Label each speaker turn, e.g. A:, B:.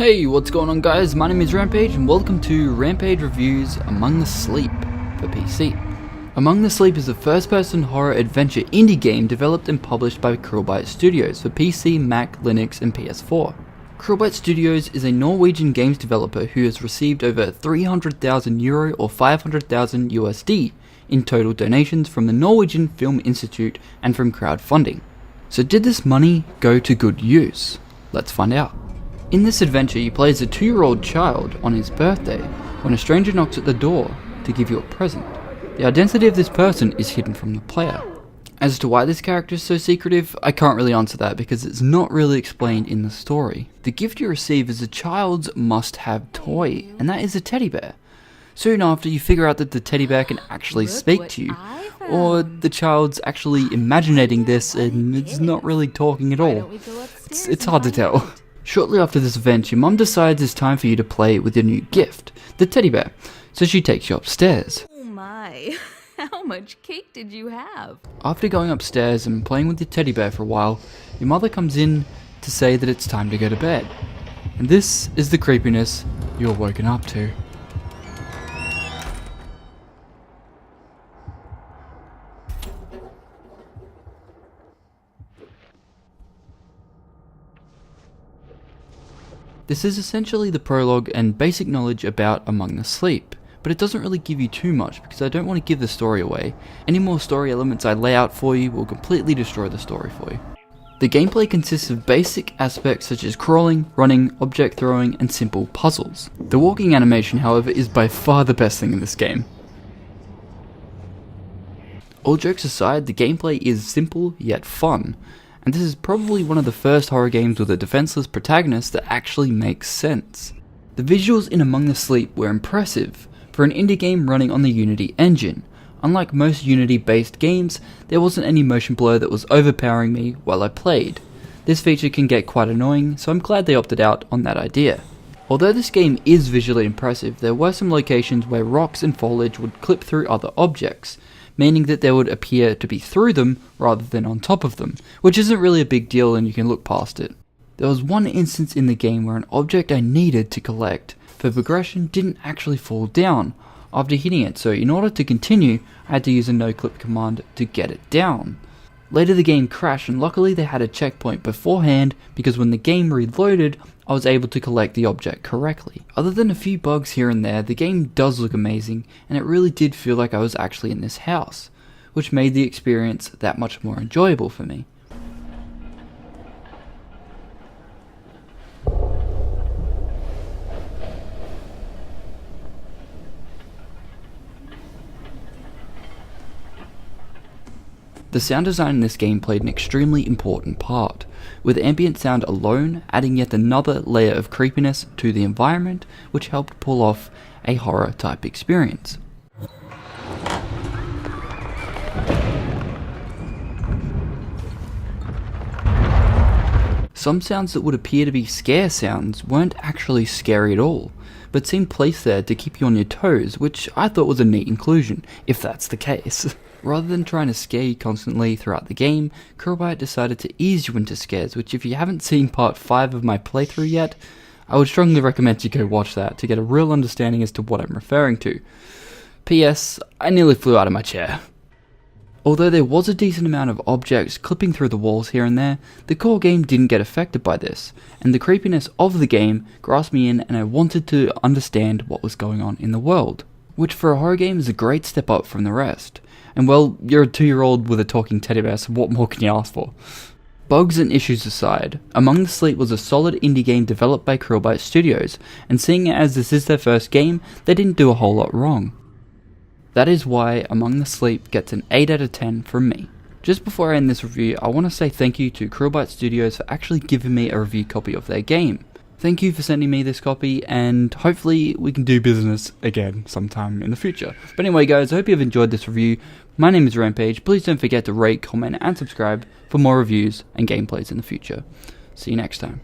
A: Hey, what's going on guys? My name is Rampage and welcome to Rampage Reviews Among the Sleep for PC. Among the Sleep is a first-person horror adventure indie game developed and published by Krillbite Studios for PC, Mac, Linux and PS4. Krillbite Studios is a Norwegian games developer who has received over €300,000 or 500,000 USD in total donations from the Norwegian Film Institute and from crowdfunding. So did this money go to good use? Let's find out. In this adventure, you play as a 2-year-old child on his birthday when a stranger knocks at the door to give you a present. The identity of this person is hidden from the player. As to why this character is so secretive, I can't really answer that because it's not really explained in the story. The gift you receive is a child's must-have toy, and that is a teddy bear. Soon after, you figure out that the teddy bear can actually speak to you, or the child's actually imagining this and it's not really talking at all. It's hard to tell. Shortly after this event, your mum decides it's time for you to play with your new gift, the teddy bear, so she takes you upstairs.
B: Oh my, how much cake did you have?
A: After going upstairs and playing with your teddy bear for a while, your mother comes in to say that it's time to go to bed. And this is the creepiness you're woken up to. This is essentially the prologue and basic knowledge about Among the Sleep, but it doesn't really give you too much because I don't want to give the story away. Any more story elements I lay out for you will completely destroy the story for you. The gameplay consists of basic aspects such as crawling, running, object throwing, and simple puzzles. The walking animation, however, is by far the best thing in this game. All jokes aside, the gameplay is simple yet fun. And this is probably one of the first horror games with a defenseless protagonist that actually makes sense. The visuals in Among the Sleep were impressive for an indie game running on the Unity engine. Unlike most Unity-based games, there wasn't any motion blur that was overpowering me while I played. This feature can get quite annoying, so I'm glad they opted out on that idea. Although this game is visually impressive, there were some locations where rocks and foliage would clip through other objects, meaning that they would appear to be through them rather than on top of them, which isn't really a big deal and you can look past it. There was one instance in the game where an object I needed to collect for progression didn't actually fall down after hitting it, so in order to continue, I had to use a no-clip command to get it down. Later the game crashed and luckily they had a checkpoint beforehand because when the game reloaded, I was able to collect the object correctly. Other than a few bugs here and there, the game does look amazing and it really did feel like I was actually in this house, which made the experience that much more enjoyable for me. The sound design in this game played an extremely important part, with ambient sound alone adding yet another layer of creepiness to the environment, which helped pull off a horror type experience. Some sounds that would appear to be scare sounds weren't actually scary at all, but seemed placed there to keep you on your toes, which I thought was a neat inclusion, if that's the case. Rather than trying to scare you constantly throughout the game, Krillbite decided to ease you into scares, which if you haven't seen part 5 of my playthrough yet, I would strongly recommend you go watch that to get a real understanding as to what I'm referring to. P.S. I nearly flew out of my chair. Although there was a decent amount of objects clipping through the walls here and there, the core game didn't get affected by this, and the creepiness of the game grasped me in and I wanted to understand what was going on in the world, which for a horror game is a great step up from the rest. And well, you're a 2-year-old with a talking teddy bear, so what more can you ask for? Bugs and issues aside, Among the Sleep was a solid indie game developed by Krillbite Studios, and seeing as this is their first game, they didn't do a whole lot wrong. That is why Among the Sleep gets an 8 out of 10 from me. Just before I end this review, I want to say thank you to Krillbite Studios for actually giving me a review copy of their game. Thank you for sending me this copy, and hopefully we can do business again sometime in the future. But anyway guys, I hope you've enjoyed this review. My name is Rampage. Please don't forget to rate, comment, and subscribe for more reviews and gameplays in the future. See you next time.